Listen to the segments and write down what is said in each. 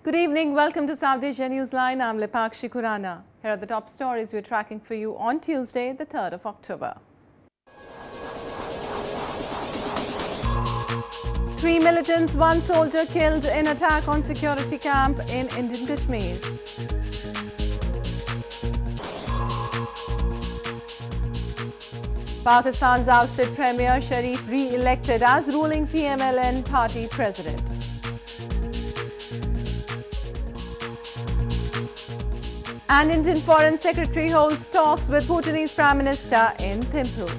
Good evening. Welcome to South Asia Newsline. I'm Lipakshi Khurana. Here are the top stories we're tracking for you on Tuesday, the 3rd of October. 3 militants, 1 soldier killed in attack on security camp in Indian Kashmir. Pakistan's ousted Premier Sharif re-elected as ruling PML-N party president. And Indian Foreign Secretary holds talks with Bhutanese Prime Minister in Thimphu.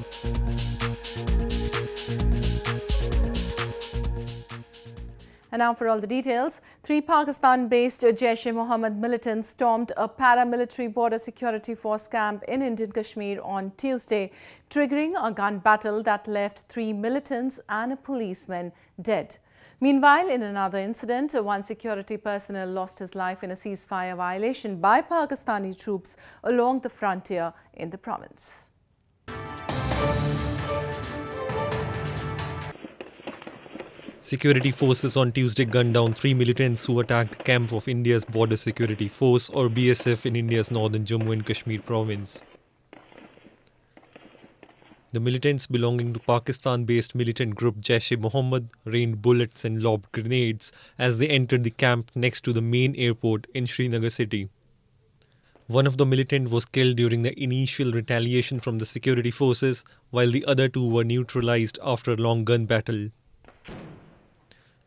And now for all the details. 3 Pakistan-based Jaish-e-Mohammed militants stormed a paramilitary border security force camp in Indian Kashmir on Tuesday, triggering a gun battle that left 3 militants and a policeman dead. Meanwhile, in another incident, 1 security personnel lost his life in a ceasefire violation by Pakistani troops along the frontier in the province. Security forces on Tuesday gunned down 3 militants who attacked camp of India's Border Security Force or BSF in India's northern Jammu and Kashmir province. The militants belonging to Pakistan-based militant group Jaish-e-Mohammed rained bullets and lobbed grenades as they entered the camp next to the main airport in Srinagar city. One of the militants was killed during the initial retaliation from the security forces, while the other 2 were neutralized after a long gun battle.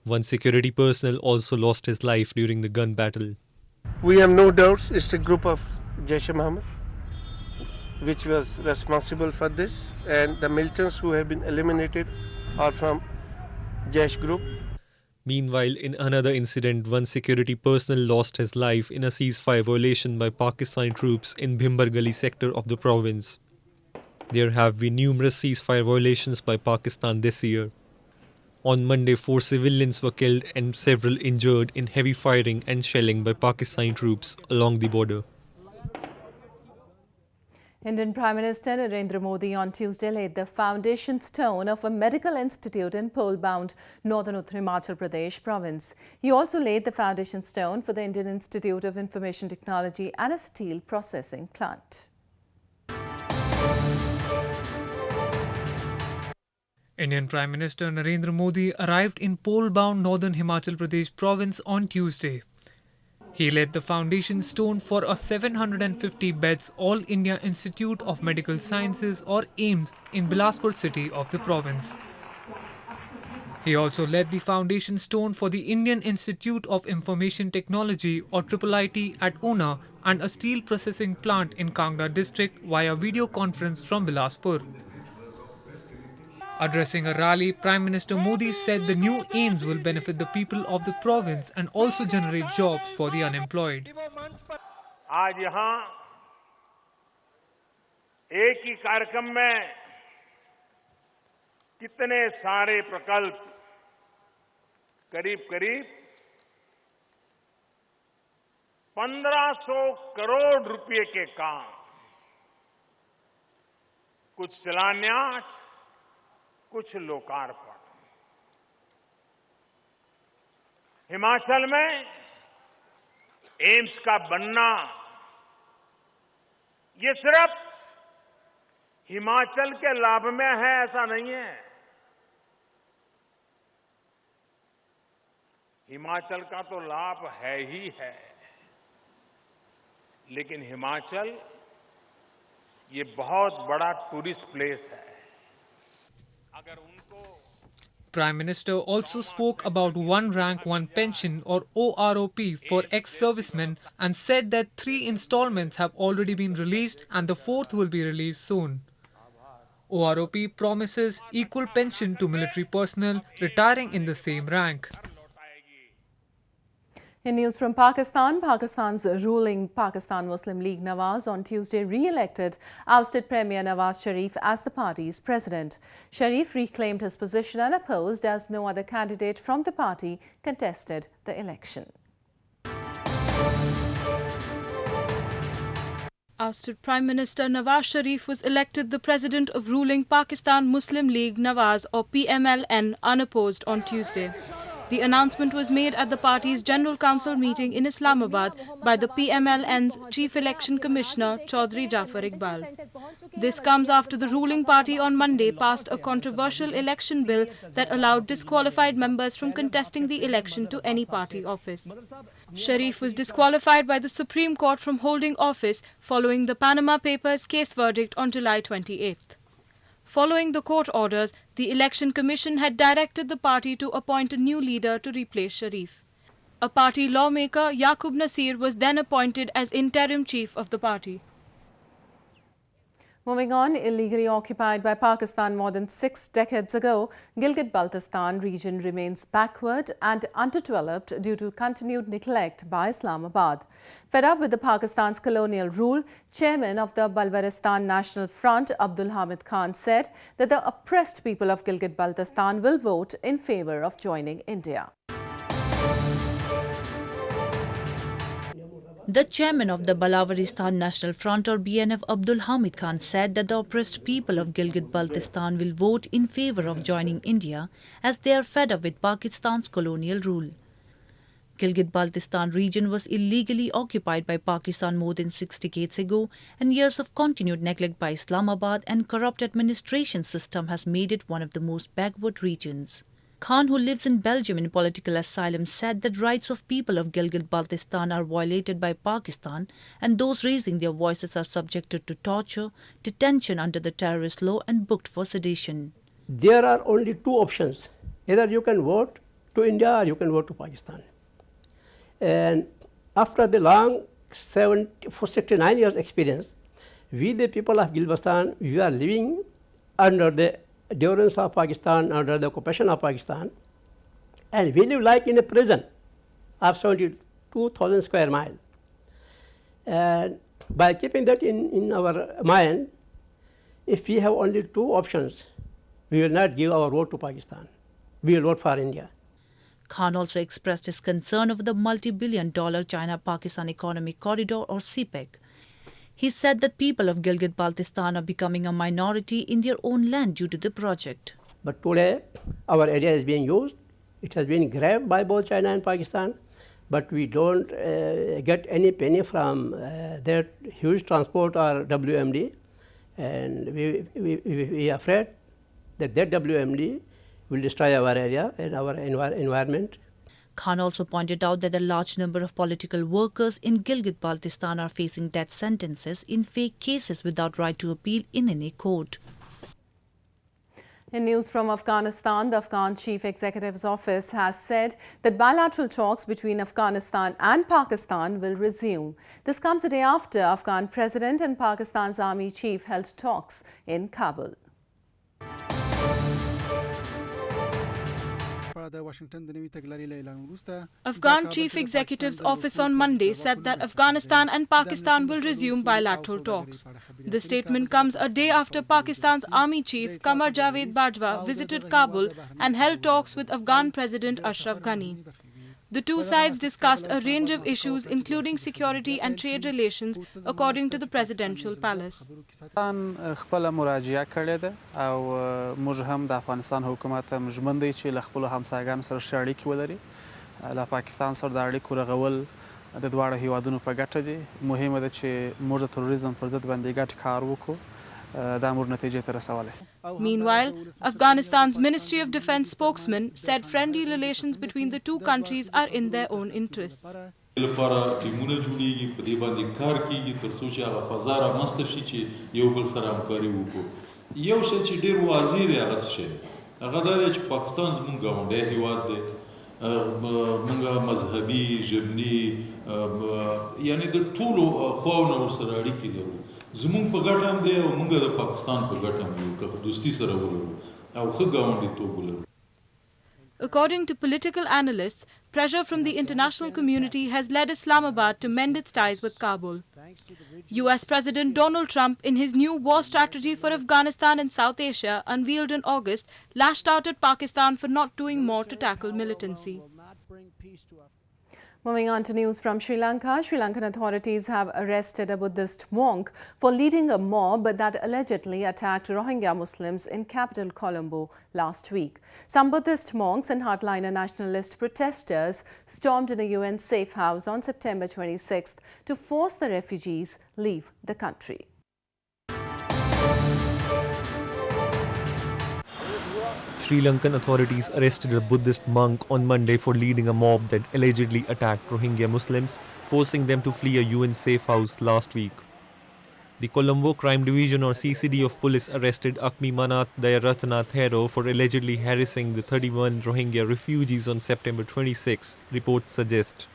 1 security personnel also lost his life during the gun battle. We have no doubts it's a group of Jaish-e-Mohammed which was responsible for this, and the militants who have been eliminated are from Jaish group. Meanwhile, in another incident, 1 security personnel lost his life in a ceasefire violation by Pakistani troops in Bhimbargali sector of the province. There have been numerous ceasefire violations by Pakistan this year. On Monday, 4 civilians were killed and several injured in heavy firing and shelling by Pakistani troops along the border. Indian Prime Minister Narendra Modi on Tuesday laid the foundation stone of a medical institute in pole-bound northern Himachal Pradesh province. He also laid the foundation stone for the Indian Institute of Information Technology and a steel processing plant. Indian Prime Minister Narendra Modi arrived in pole-bound northern Himachal Pradesh province on Tuesday. He laid the foundation stone for a 750 beds All India Institute of Medical Sciences or AIIMS in Bilaspur city of the province. He also laid the foundation stone for the Indian Institute of Information Technology or IIIT at Una and a steel processing plant in Kangra district via video conference from Bilaspur. Addressing a rally, Prime Minister Modi said the new AIIMS will benefit the people of the province and also generate jobs for the unemployed. आज यहाँ एक ही कार्यक्रम में कितने सारे प्रकल्प करीब 1500 करोड़ रुपए के काम, कुछ शिलान्यास, कुछ लोकार्पण। हिमाचल में एम्स का बनना ये सिर्फ हिमाचल के लाभ में है ऐसा नहीं है। हिमाचल का तो लाभ है ही है, लेकिन हिमाचल ये बहुत बड़ा टूरिस्ट प्लेस है। Prime Minister also spoke about one rank, one pension or OROP for ex-servicemen and said that 3 installments have already been released and the 4th will be released soon. OROP promises equal pension to military personnel retiring in the same rank. In news from Pakistan, Pakistan's ruling Pakistan Muslim League Nawaz on Tuesday re-elected ousted Premier Nawaz Sharif as the party's president. Sharif reclaimed his position unopposed as no other candidate from the party contested the election. Ousted Prime Minister Nawaz Sharif was elected the president of ruling Pakistan Muslim League Nawaz or PML-N unopposed on Tuesday. The announcement was made at the party's General Council meeting in Islamabad by the PML-N's Chief Election Commissioner Chaudhry Jafar Iqbal. This comes after the ruling party on Monday passed a controversial election bill that allowed disqualified members from contesting the election to any party office. Sharif was disqualified by the Supreme Court from holding office following the Panama Papers case verdict on July 28th. Following the court orders, the Election Commission had directed the party to appoint a new leader to replace Sharif. A party lawmaker, Yaqub Nasir, was then appointed as interim chief of the party. Moving on, illegally occupied by Pakistan more than 6 decades ago, Gilgit-Baltistan region remains backward and underdeveloped due to continued neglect by Islamabad. Fed up with the Pakistan's colonial rule, chairman of the Balwaristan National Front, Abdul Hamid Khan, said that the oppressed people of Gilgit-Baltistan will vote in favor of joining India. The chairman of the Balwaristan National Front or BNF, Abdul Hamid Khan, said that the oppressed people of Gilgit-Baltistan will vote in favor of joining India as they are fed up with Pakistan's colonial rule. Gilgit-Baltistan region was illegally occupied by Pakistan more than 6 decades ago, and years of continued neglect by Islamabad and corrupt administration system has made it one of the most backward regions. Khan, who lives in Belgium in political asylum, said that rights of people of Gilgit-Baltistan are violated by Pakistan and those raising their voices are subjected to torture, detention under the terrorist law and booked for sedition. There are only 2 options. Either you can vote to India or you can vote to Pakistan. And after the long 69 years experience, we the people of Gilgit-Baltistan, we are living under the durance of Pakistan, under the occupation of Pakistan, and we live like in a prison of 72,000 square miles. And by keeping that in our mind, if we have only 2 options, we will not give our vote to Pakistan. We will vote for India. Khan also expressed his concern over the multi-billion-dollar China-Pakistan Economic Corridor or CPEC. He said that people of Gilgit-Baltistan are becoming a minority in their own land due to the project. But today, our area is being used. It has been grabbed by both China and Pakistan, but we don't get any penny from their huge transport or WMD. And we are afraid that WMD will destroy our area and our environment. Khan also pointed out that a large number of political workers in Gilgit-Baltistan are facing death sentences in fake cases without right to appeal in any court. In news from Afghanistan, the Afghan Chief Executive's office has said that bilateral talks between Afghanistan and Pakistan will resume. This comes a day after Afghan President and Pakistan's Army Chief held talks in Kabul. Afghan Chief Executive's office on Monday said that Afghanistan and Pakistan will resume bilateral talks. The statement comes a day after Pakistan's Army Chief Qamar Javed Bajwa visited Kabul and held talks with Afghan President Ashraf Ghani. The two sides discussed a range of issues including security and trade relations, according to the presidential palace. خپل مراجعه کړې ده او موږ هم د افغانستان حکومت هم ژمن دی چې له خپلو همسایګانو سره ښه اړیکې ولري. له پاکستان سره د اړیکو رغول د دواړو هیوادونو په ګټه دي. مهمه ده چې موږ د تروریزم پر ضد باندې ګډ کار وکړو. Meanwhile, Afghanistan's Ministry of Defense spokesman said friendly relations between the two countries are in their own interests. زمون په ګټه هم دی او موږ د پاکستان په ګټه هم یو که دوستي سره ولرو او ښه ګاونډیتوب ولرو. According to political analysts, pressure from the international community has led Islamabad to mend its ties with Kabul. US President Donald Trump, in his new war strategy for Afghanistan and South Asia unveiled in August, lashed out at Pakistan for not doing more to tackle militancy. Moving on to news from Sri Lanka, Sri Lankan authorities have arrested a Buddhist monk for leading a mob that allegedly attacked Rohingya Muslims in capital Colombo last week. Some Buddhist monks and hardliner nationalist protesters stormed in a UN safe house on September 26th to force the refugees leave the country. Sri Lankan authorities arrested a Buddhist monk on Monday for leading a mob that allegedly attacked Rohingya Muslims, forcing them to flee a UN safe house last week. The Colombo Crime Division or CCD of police arrested Akmi Manath Dayaratna Thero for allegedly harassing the 31 Rohingya refugees on September 26, reports suggest.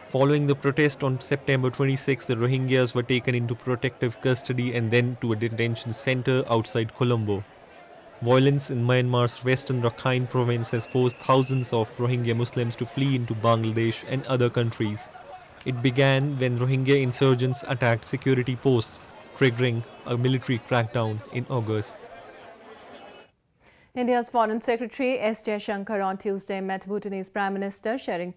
Following the protest on September 26, the Rohingyas were taken into protective custody and then to a detention center outside Colombo. Violence in Myanmar's western Rakhine province has forced thousands of Rohingya Muslims to flee into Bangladesh and other countries. It began when Rohingya insurgents attacked security posts, triggering a military crackdown in August. India's Foreign Secretary S. Jaishankar on Tuesday met Bhutanese Prime Minister Sharif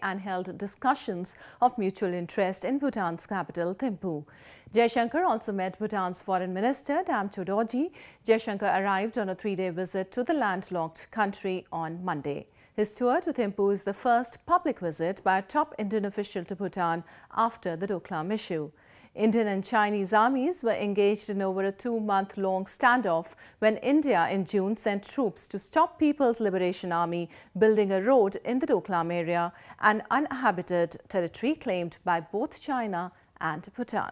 and held discussions of mutual interest in Bhutan's capital, Thimphu. Jaishankar also met Bhutan's Foreign Minister Damcho Dorji. Jaishankar arrived on a 3-day visit to the landlocked country on Monday. His tour to Thimphu is the first public visit by a top Indian official to Bhutan after the Doklam issue. Indian and Chinese armies were engaged in over a 2-month-long standoff when India in June sent troops to stop People's Liberation Army building a road in the Doklam area, an uninhabited territory claimed by both China and Bhutan.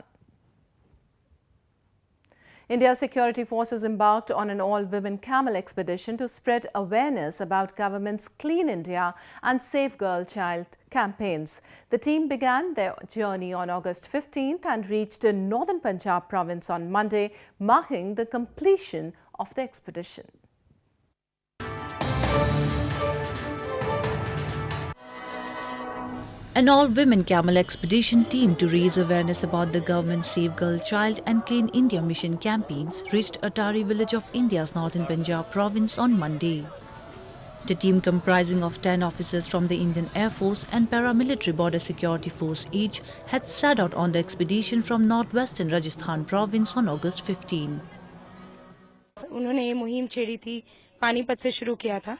India's security forces embarked on an all-women camel expedition to spread awareness about government's Clean India and Save Girl Child campaigns. The team began their journey on August 15th and reached northern Punjab province on Monday, marking the completion of the expedition. An all-women camel expedition team to raise awareness about the government's Save Girl Child and Clean India mission campaigns reached Atari village of India's northern Punjab province on Monday. The team, comprising of 10 officers from the Indian Air Force and paramilitary border security force each, had set out on the expedition from northwestern Rajasthan province on August 15. उन्होंने ये मुहिम छेड़ी थी, पानीपत से शुरू किया था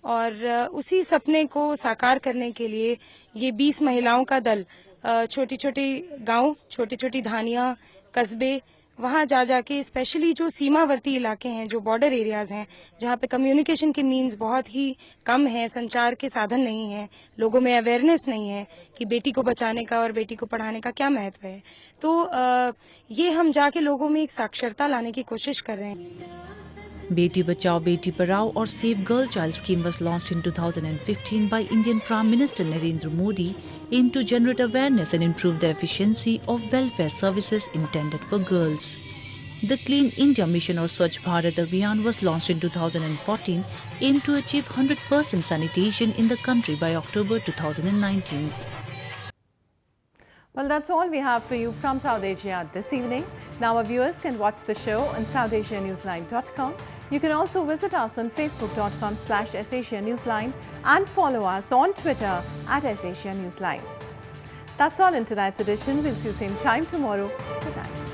और उसी सपने को साकार करने के लिए ये 20 महिलाओं का दल छोटी-छोटी गांव, छोटी-छोटी धानियां, कस्बे वहां जा के स्पेशली जो सीमावर्ती इलाके हैं, जो बॉर्डर एरियाज हैं, जहां पे कम्युनिकेशन के मीन्स बहुत ही कम है, संचार के साधन नहीं है, लोगों में अवेयरनेस नहीं है कि बेटी को बचाने का और बेटी को पढ़ाने का क्या महत्व है, तो ये हम जाके लोगों में एक साक्षरता लाने की कोशिश कर रहे हैं. Beti Bachao, Beti Parao or Save Girl Child scheme was launched in 2015 by Indian Prime Minister Narendra Modi, aimed to generate awareness and improve the efficiency of welfare services intended for girls. The Clean India mission or Swachh Bharat Abhiyan was launched in 2014, aimed to achieve 100% sanitation in the country by October 2019. Well, that's all we have for you from South Asia this evening. Now our viewers can watch the show on SouthAsiaNewsline.com. You can also visit us on Facebook.com/SAsiaNewsline and follow us on Twitter @SAsiaNewsline. That's all in tonight's edition. We'll see you same time tomorrow. Good night.